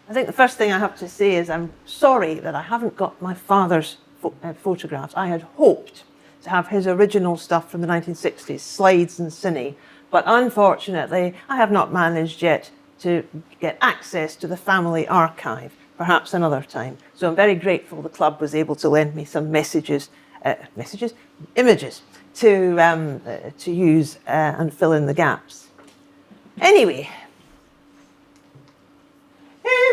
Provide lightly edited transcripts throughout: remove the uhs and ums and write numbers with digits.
I think the first thing I have to say is I'm sorry that I haven't got my father's photographs. I had hoped to have his original stuff from the 1960s, slides and cine, but unfortunately I have not managed yet to get access to the family archive, perhaps another time. So I'm very grateful the club was able to lend me some images to use and fill in the gaps. Anyway,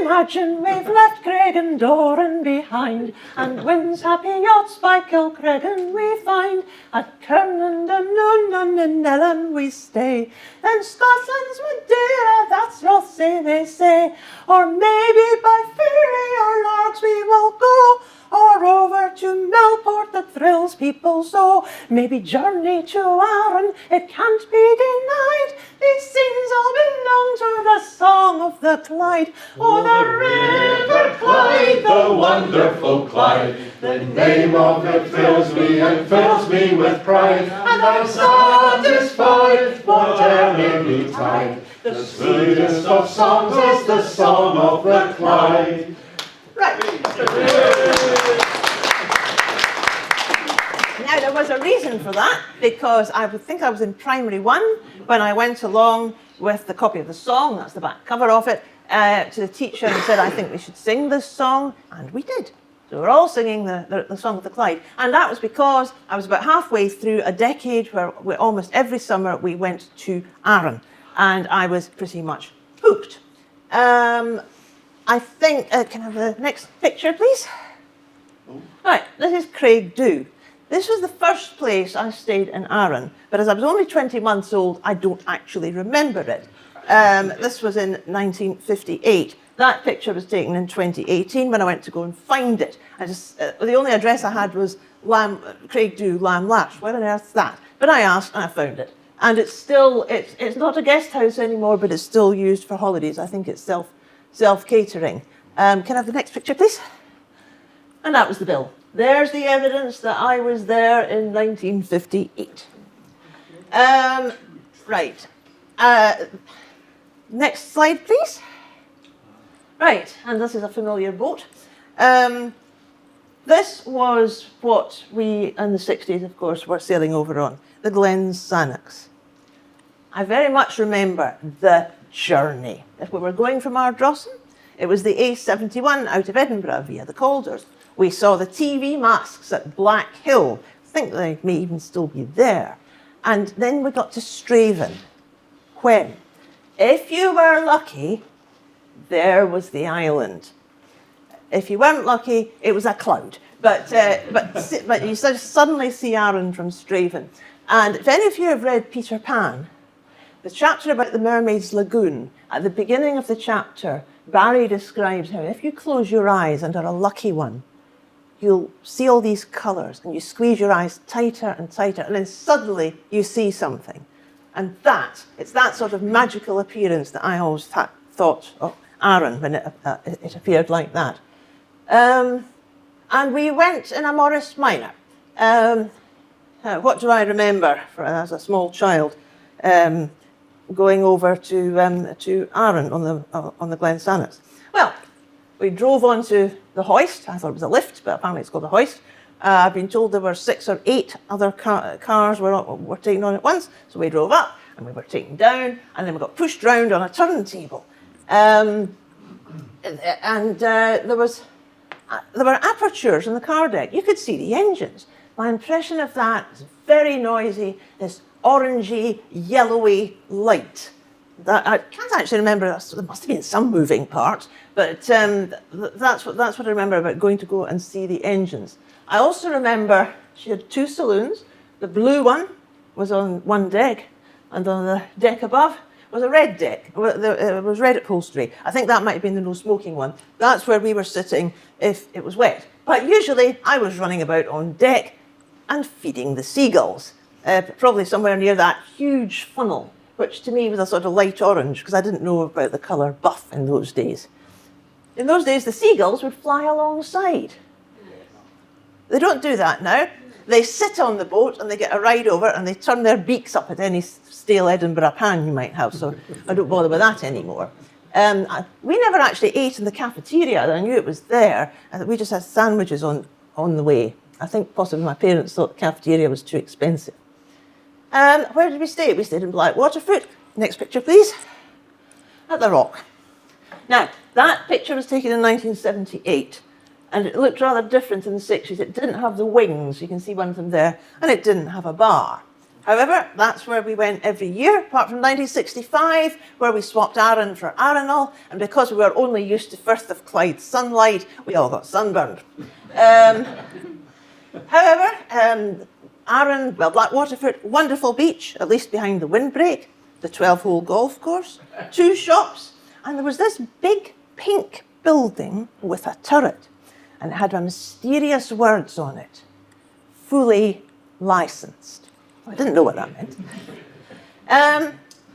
imagine we've left Craig and Doran behind, and Wynn's happy yachts by Kilcreggan we find. At Kernan and Noonan and Ellen we stay, then Scotland's Madeira, that's Rothsay they say. Or maybe by ferry or larks we will go, or over to Millport that thrills people so. Maybe journey to Arran, it can't be denied. These scenes all belong to the song of the Clyde. Oh, the river Clyde, the wonderful Clyde, the name of it thrills me and fills me with pride, and I'm satisfied whatever betide. The sweetest of songs is the song of the Clyde. Right. Now, there was a reason for that, because I would think I was in primary 1 when I went along with the copy of the song, that's the back cover of it, to the teacher and said, I think we should sing this song, and we did. So we're all singing the song of the Clyde, and that was because I was about halfway through a decade where almost every summer we went to Arran, and I was pretty much hooked. I think, can I have the next picture, please? Right, this is Craig Dhu. This was the first place I stayed in Arran, but as I was only 20 months old, I don't actually remember it. This was in 1958. That picture was taken in 2018 when I went to go and find it. The only address I had was Craig Dhu, Lamb Lash. Where on earth's that? But I asked and I found it. And it's still, it's not a guest house anymore, but it's still used for holidays. I think it's self-catering. Can I have the next picture, please? And that was the bill. There's the evidence that I was there in 1958. Right. Next slide, please. Right, and this is a familiar boat. This was what we, in the 60s, of course, were sailing over on, the Glen Sannox. I very much remember the journey. If we were going from Ardrossan, it was the A71 out of Edinburgh via the Calders. We saw the TV masks at Black Hill. I think they may even still be there. And then we got to Straven. When, if you were lucky, there was the island. If you weren't lucky, it was a cloud. But you suddenly see Arran from Straven. And if any of you have read Peter Pan, the chapter about the Mermaid's Lagoon, at the beginning of the chapter, Barry describes how if you close your eyes and are a lucky one, you'll see all these colours and you squeeze your eyes tighter and tighter, and then suddenly you see something. And it's that sort of magical appearance that I always thought of Arran when it appeared like that. And we went in a Morris Minor. What do I remember as a small child? Going over to Arran on the Glen Sannox. Well, we drove onto the hoist. I thought it was a lift, but apparently it's called a hoist. I've been told there were 6 or 8 other cars were taken on at once. So we drove up and we were taken down, and then we got pushed round on a turntable. And there were apertures in the car deck. You could see the engines. My impression of that was very noisy, this orangey, yellowy light. That I can't actually remember. There must have been some moving parts, but that's what I remember about going to go and see the engines. I also remember she had 2 saloons. The blue one was on one deck, and on the deck above was a red deck. It was red upholstery. I think that might have been the no smoking one. That's where we were sitting if it was wet. But usually I was running about on deck and feeding the seagulls, probably somewhere near that huge funnel, which to me was a sort of light orange, because I didn't know about the colour buff in those days. In those days, the seagulls would fly alongside. They don't do that now. They sit on the boat and they get a ride over and they turn their beaks up at any stale Edinburgh pan you might have, so I don't bother with that anymore. We never actually ate in the cafeteria. I knew it was there. We just had sandwiches on the way. I think possibly my parents thought the cafeteria was too expensive. Where did we stay? We stayed in Black Waterfoot. Next picture, please. At the Rock. Now, that picture was taken in 1978, and it looked rather different in the 60s. It didn't have the wings, you can see one of them there, and it didn't have a bar. However, that's where we went every year, apart from 1965, where we swapped Arran for Arran, and because we were only used to Firth of Clyde sunlight, we all got sunburned. However, Arran, well, Black Waterfoot, wonderful beach, at least behind the windbreak, the 12-hole golf course, 2 shops, and there was this big pink building with a turret, and it had mysterious words on it, fully licensed. I didn't know what that meant.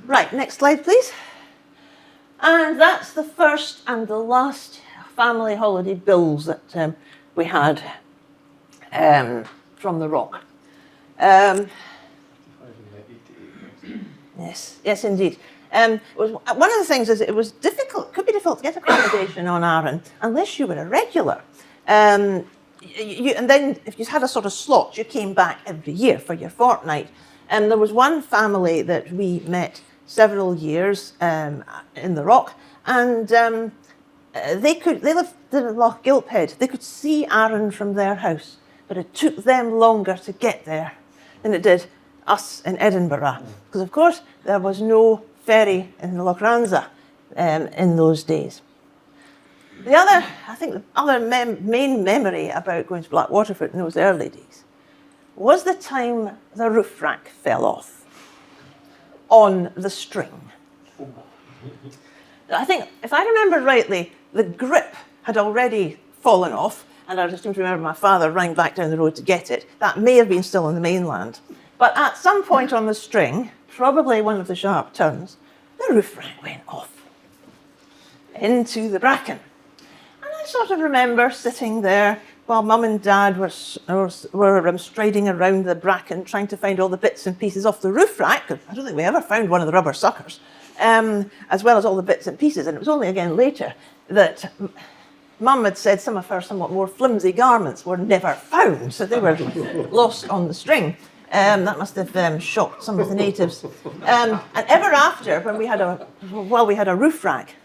Right, next slide, please. And that's the first and the last family holiday bills that we had from the Rock. Yes, indeed. One of the things is it was difficult, could be difficult to get accommodation on Arran unless you were a regular. And then if you had a sort of slot, you came back every year for your fortnight. And there was one family that we met several years in the Rock, and they lived in Loch Gilphead. They could see Arran from their house, but it took them longer to get there than it did us in Edinburgh, because of course there was no ferry in the Loch Ranza in those days. The other main memory about going to Black Waterfoot in those early days was the time the roof rack fell off on the string. I think, if I remember rightly, the grip had already fallen off, and I just remember my father running back down the road to get it. That may have been still on the mainland. But at some point on the string, probably one of the sharp turns, the roof rack went off into the bracken. And I sort of remember sitting there while Mum and Dad were striding around the bracken trying to find all the bits and pieces off the roof rack. I don't think we ever found one of the rubber suckers, as well as all the bits and pieces. And it was only again later that Mum had said some of her somewhat more flimsy garments were never found, so they were lost on the string. That must have shocked some of the natives. And ever after, while we had a roof rack,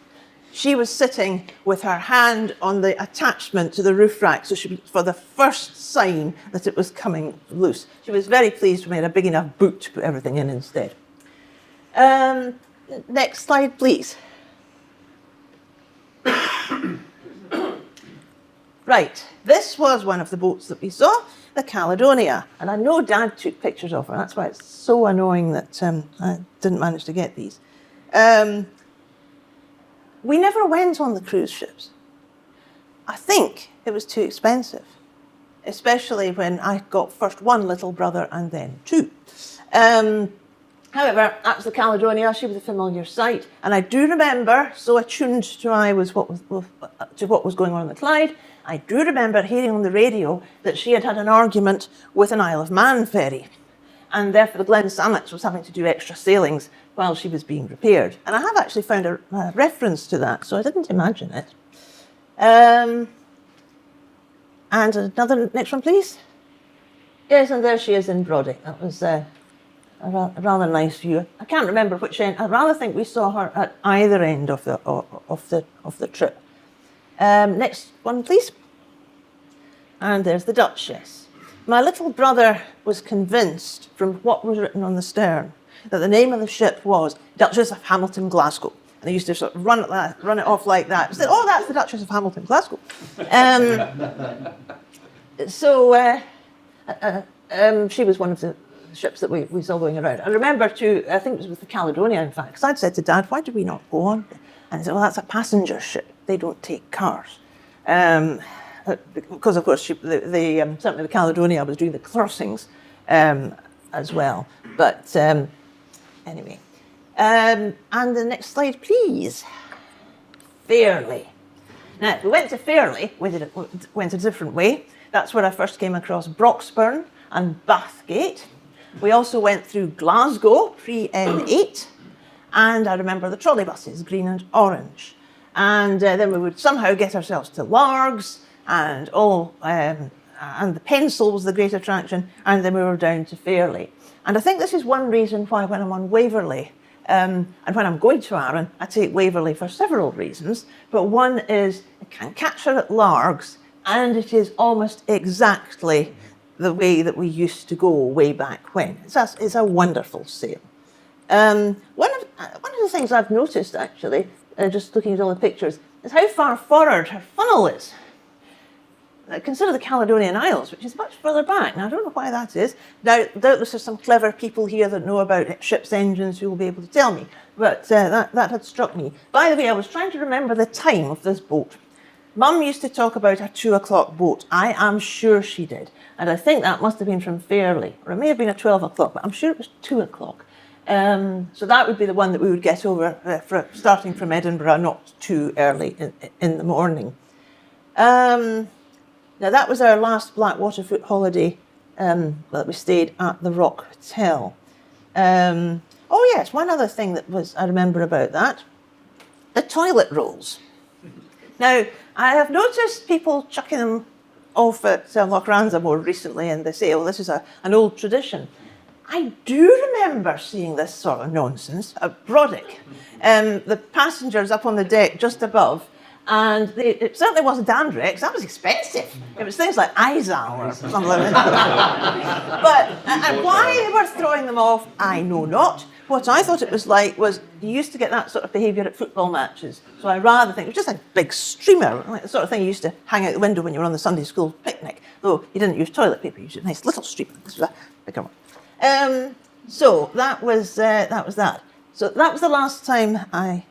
she was sitting with her hand on the attachment to the roof rack, so for the first sign that it was coming loose. She was very pleased when we had a big enough boot to put everything in instead. Next slide, please. Right, this was one of the boats that we saw, the Caledonia, and I know Dad took pictures of her. That's why it's so annoying that I didn't manage to get these. We never went on the cruise ships. I think it was too expensive, especially when I got first one little brother and then 2. However, that was the Caledonia. She was a familiar sight, and I do remember, so attuned to what was going on in the Clyde, I do remember hearing on the radio that she had had an argument with an Isle of Man ferry, and therefore the Glen Sannox was having to do extra sailings while she was being repaired. And I have actually found a reference to that, so I didn't imagine it. And another, next one, please. Yes, and there she is in Brodie. That was a rather nice view. I can't remember which end. I rather think we saw her at either end of the trip. Next one, please. And there's the Duchess. My little brother was convinced from what was written on the stern that the name of the ship was Duchess of Hamilton Glasgow. And they used to sort of run it off like that. Said, "Oh, that's the Duchess of Hamilton Glasgow." She was one of the ships that we saw going around. I remember too, I think it was with the Caledonia, in fact, because I'd said to Dad, "Why did we not go on?" And he said, "Well, that's a passenger ship. They don't take cars." Because, of course, certainly the Caledonia was doing the crossings as well. But anyway. And the next slide, please. Fairley. Now, if we went to Fairley, we went a different way. That's where I first came across Broxburn and Bathgate. We also went through Glasgow, pre-N8, And I remember the trolley buses, green and orange. And then we would somehow get ourselves to Largs, and and the pencil was the great attraction, and then we were down to Fairley. And I think this is one reason why when I'm on Waverley, and when I'm going to Arran, I take Waverley for several reasons. But one is I can catch her at Largs, and it is almost exactly the way that we used to go way back when. It's a wonderful sail. One of the things I've noticed, actually, just looking at all the pictures, is how far forward her funnel is. Consider the Caledonian Isles, which is much further back. Now, I don't know why that is. Now, doubtless there's some clever people here that know about ship's engines who will be able to tell me, but that had struck me. By the way, I was trying to remember the time of this boat. Mum used to talk about a 2 o'clock boat. I am sure she did. And I think that must have been from Fairley, or it may have been a 12 o'clock, but I'm sure it was 2 o'clock. So that would be the one that we would get over starting from Edinburgh, not too early in the morning. Now, that was our last Blackwaterfoot holiday that we stayed at the Rock Hotel. Oh, yes, one other thing that I remember about that, the toilet rolls. Now, I have noticed people chucking them off at Loch Ranza more recently, and they say, oh, this is an old tradition. I do remember seeing this sort of nonsense at Brodick. The passengers up on the deck just above, and it certainly wasn't Andrex. That was expensive. It was things like Izal or something like that. But and why they were throwing them off, I know not. What I thought it was like was you used to get that sort of behaviour at football matches. So I rather think it was just a big streamer, like the sort of thing you used to hang out the window when you were on the Sunday school picnic. Though you didn't use toilet paper, you used a nice little streamer. This was a bigger one. So that was that. So that was the last time I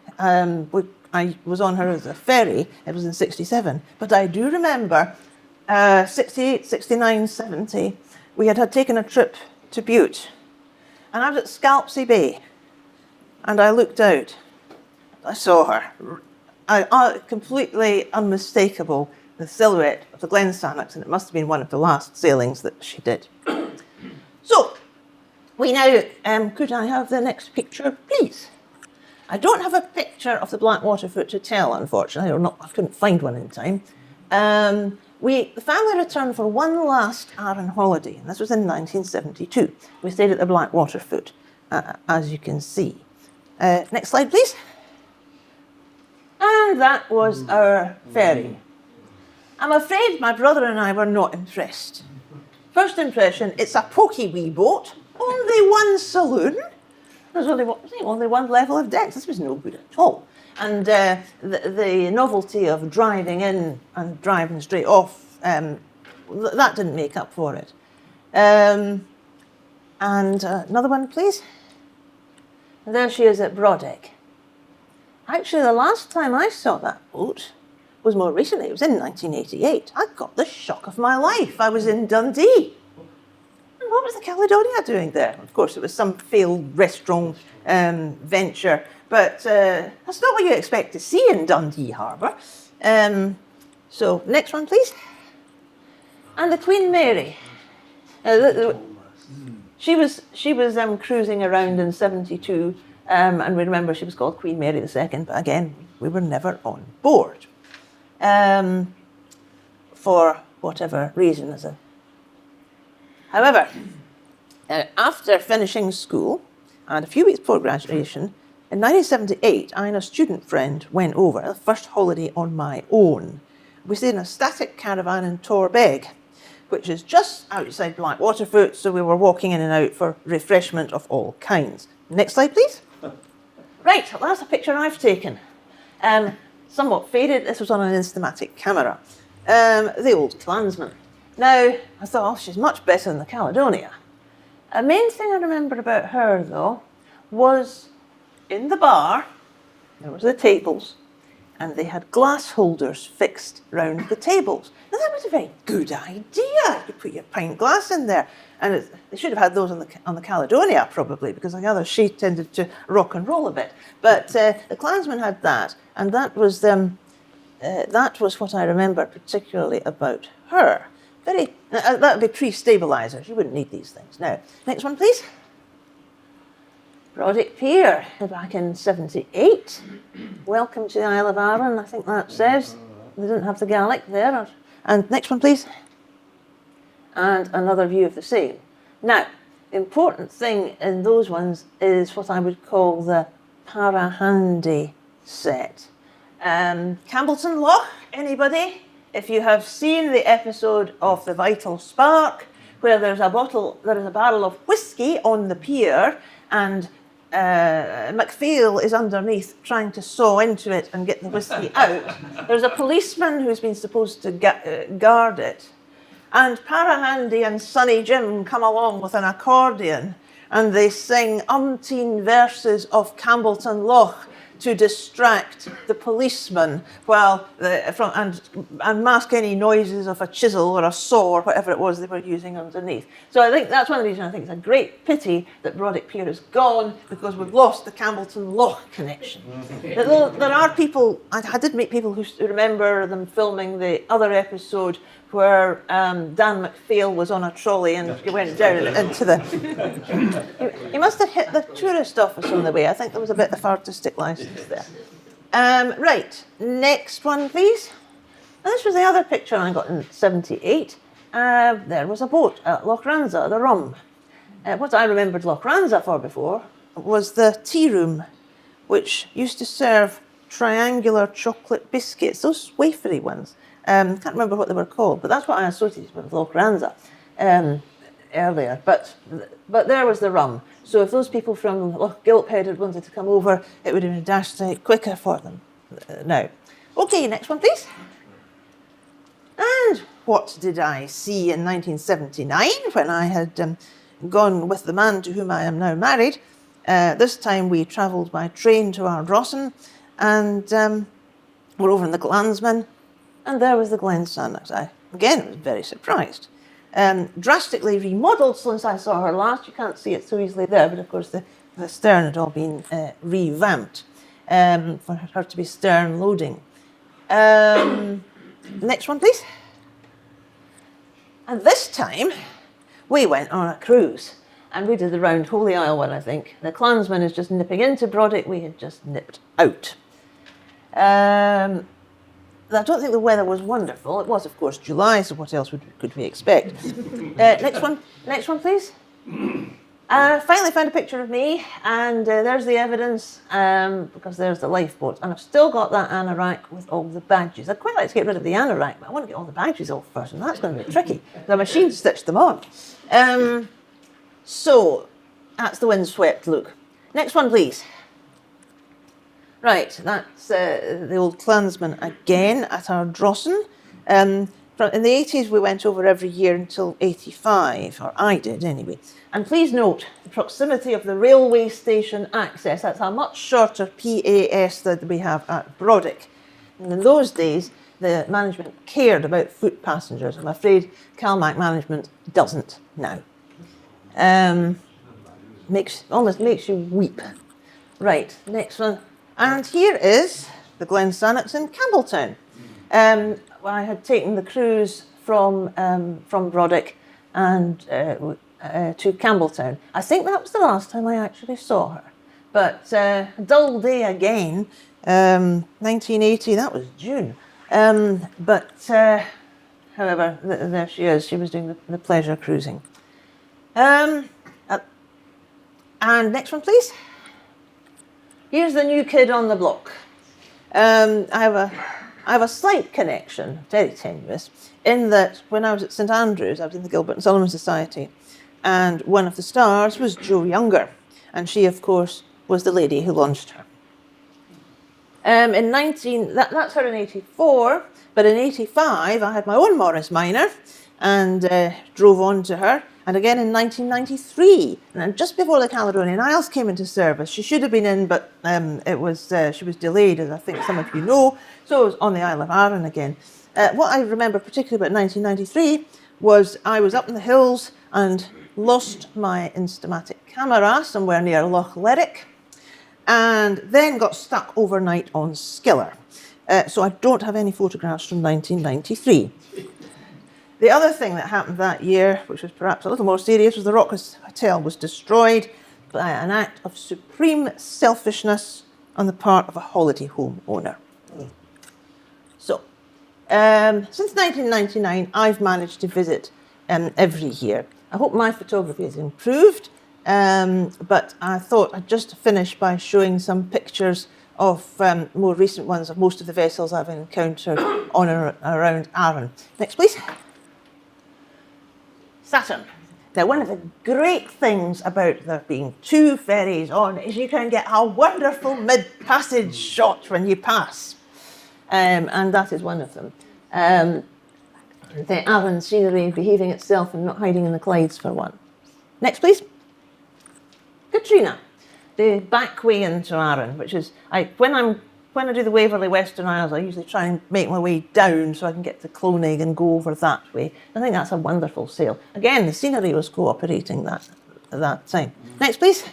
was on her as a ferry. It was in 67. But I do remember 68, 69, 70, we had taken a trip to Bute. And I was at Scalpsea Bay. And I looked out. I saw her. Completely unmistakable, the silhouette of the Glen Sannox, and it must have been one of the last sailings that she did. So, we now, could I have the next picture, please? I don't have a picture of the Blackwaterfoot Hotel, unfortunately, I couldn't find one in time. The family returned for one last Arran holiday, and this was in 1972. We stayed at the Blackwaterfoot, as you can see. Next slide, please. And that was our ferry. I'm afraid my brother and I were not impressed. First impression, it's a poky wee boat, only one saloon. There's only one level of decks. This was no good at all. And the novelty of driving in and driving straight off, that didn't make up for it. And another one, please. And there she is at Brodick. Actually, the last time I saw that boat was more recently. It was in 1988. I got the shock of my life. I was in Dundee. And what was the Caledonia doing there? Of course, it was some failed restaurant venture, but that's not what you expect to see in Dundee Harbour. So, next one, please. And the Queen Mary. She was cruising around in 72, and we remember she was called Queen Mary II, but again, we were never on board. For whatever reason. However, after finishing school and a few weeks before graduation, in 1978, I and a student friend went over, the first holiday on my own. We stayed in a static caravan in Torbeg, which is just outside Blackwaterfoot, so we were walking in and out for refreshment of all kinds. Next slide, please. Right, that's a picture I've taken. Somewhat faded. This was on an Instamatic camera. The old clansman. Now, I thought, oh, she's much better than the Caledonia. A main thing I remember about her, though, was in the bar, there was the tables, and they had glass holders fixed round the tables. Now, that was a very good idea. You put your pint glass in there. And they should have had those on the Caledonia, probably, because I gather she tended to rock and roll a bit. But the clansman had that, and that was what I remember particularly about her. That would be pre-stabilisers. You wouldn't need these things. Now, next one, please. Brodick Pier, back in 78. Welcome to the Isle of Arran, I think that says. They didn't have the Gaelic there. And next one, please. And another view of the same. Now, the important thing in those ones is what I would call the Parahandy set. Campbellton Loch, anybody? If you have seen the episode of The Vital Spark, where there is a barrel of whiskey on the pier, and MacPhail is underneath trying to saw into it and get the whiskey out. There's a policeman who's been supposed to guard it. And Parahandy and Sonny Jim come along with an accordion and they sing umpteen verses of Campbellton Loch to distract the policeman and mask any noises of a chisel or a saw or whatever it was they were using underneath. So I think that's one of the reasons I think it's a great pity that Brodick Pier is gone, because we've lost the Campbellton Loch connection. There are people, I did meet people who remember them filming the other episode where Dan MacPhail was on a trolley and he went down into the... He must have hit the tourist office on the way. I think there was a bit of artistic license there. Right, next one, please. And this was the other picture I got in 78. There was a boat at Loch Ranza, the Rum. What I remembered Loch Ranza for before was the tea room, which used to serve triangular chocolate biscuits, those wafery ones. Can't remember what they were called, but that's what I associated with Loch Ranza earlier. But there was the Rum. So if those people from Loch Gilphead had wanted to come over, it would have been dashed out quicker for them now. Okay, next one, please. And what did I see in 1979 when I had gone with the man to whom I am now married? This time we travelled by train to Ardrossan, and we're over in the Clansman. And there was the Glen Sannox. I, again, was very surprised. Drastically remodelled since I saw her last. You can't see it so easily there, but of course the stern had all been revamped for her to be stern loading. Next one, please. And this time, we went on a cruise. And we did the round Holy Isle one, I think. The Clansman is just nipping into Brodick. We had just nipped out. I don't think the weather was wonderful. It was, of course, July, so what else could we expect? Next one, please. Finally found a picture of me, and there's the evidence, because there's the lifeboat. And I've still got that anorak with all the badges. I'd quite like to get rid of the anorak, but I want to get all the badges off first, and that's going to be tricky. The machine stitched them on. So, that's the windswept look. Next one, please. Right, that's the old Clansman again at Ardrossan. In the 80s, we went over every year until 85, or I did anyway. And please note the proximity of the railway station access. That's a much shorter PAS than we have at Brodick. And in those days, the management cared about foot passengers. I'm afraid Calmac management doesn't now. Almost makes you weep. Right, next one. And here is the Glen Sannox in Campbelltown. I had taken the cruise from Brodick and to Campbelltown. I think that was the last time I actually saw her. But dull day again, 1980, that was June. However, there she is. She was doing the pleasure cruising. And next one, please. Here's the new kid on the block. I have a slight connection, very tenuous, in that when I was at St Andrews, I was in the Gilbert and Sullivan Society, and one of the stars was Jo Younger, and she, of course, was the lady who launched her. That's her in 84, but in 85, I had my own Morris Minor and drove on to her. And again in 1993, and just before the Caledonian Isles came into service. She should have been in, but she was delayed, as I think some of you know, so it was on the Isle of Arran again. What I remember particularly about 1993 was I was up in the hills and lost my Instamatic camera somewhere near Loch Lerrick, and then got stuck overnight on Skiller. So I don't have any photographs from 1993. The other thing that happened that year, which was perhaps a little more serious, was the Rock Hotel was destroyed. by an act of supreme selfishness on the part of a holiday home owner. So, since 1999, I've managed to visit every year. I hope my photography has improved, but I thought I'd just finish by showing some pictures of more recent ones of most of the vessels I've encountered on and around Arran. Next, please. Saturn. Now, one of the great things about there being two ferries on is you can get a wonderful mid-passage shot when you pass. And that is one of them. The Arran scenery behaving itself and not hiding in the Clydes for one. Next, please. Katrina, the back way into Arran, which is, when I do the Waverley Western Isles, I usually try and make my way down so I can get to Clonegg and go over that way. I think that's a wonderful sail. Again, the scenery was cooperating that time. Next, please.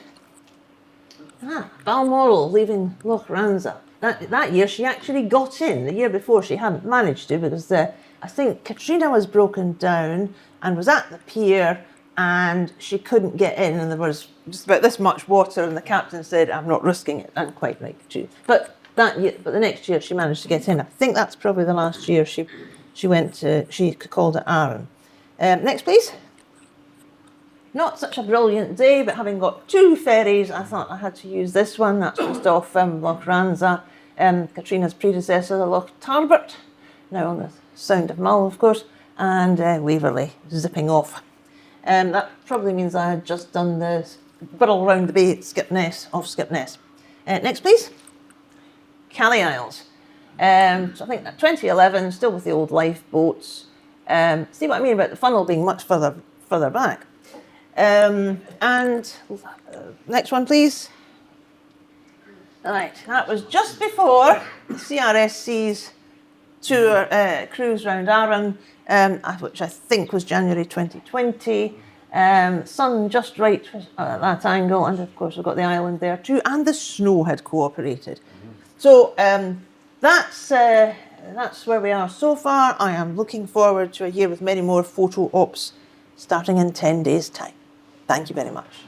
Balmoral leaving Loch Ranza. That year she actually got in. The year before she hadn't managed to because I think Katrina was broken down and was at the pier and she couldn't get in and there was just about this much water and the captain said, I'm not risking it. And quite right too. But the next year she managed to get in. I think that's probably the last year she called it Arran. Next, please. Not such a brilliant day, but having got two ferries, I thought I had to use this one. That's just off Loch Ranza, Katrina's predecessor, the Loch Tarbert, now on the Sound of Mull, of course, and Waverley zipping off. That probably means I had just done the whirl round the bay at off Skipness. Next, please. Calais Isles. So I think that 2011, still with the old lifeboats. See what I mean about the funnel being much further back. Next one, please. Right, that was just before the CRSC's tour cruise round Arran, which I think was January 2020. Sun just right at that angle, and of course we've got the island there too, and the snow had cooperated. So that's where we are so far. I am looking forward to a year with many more photo ops starting in 10 days' time. Thank you very much.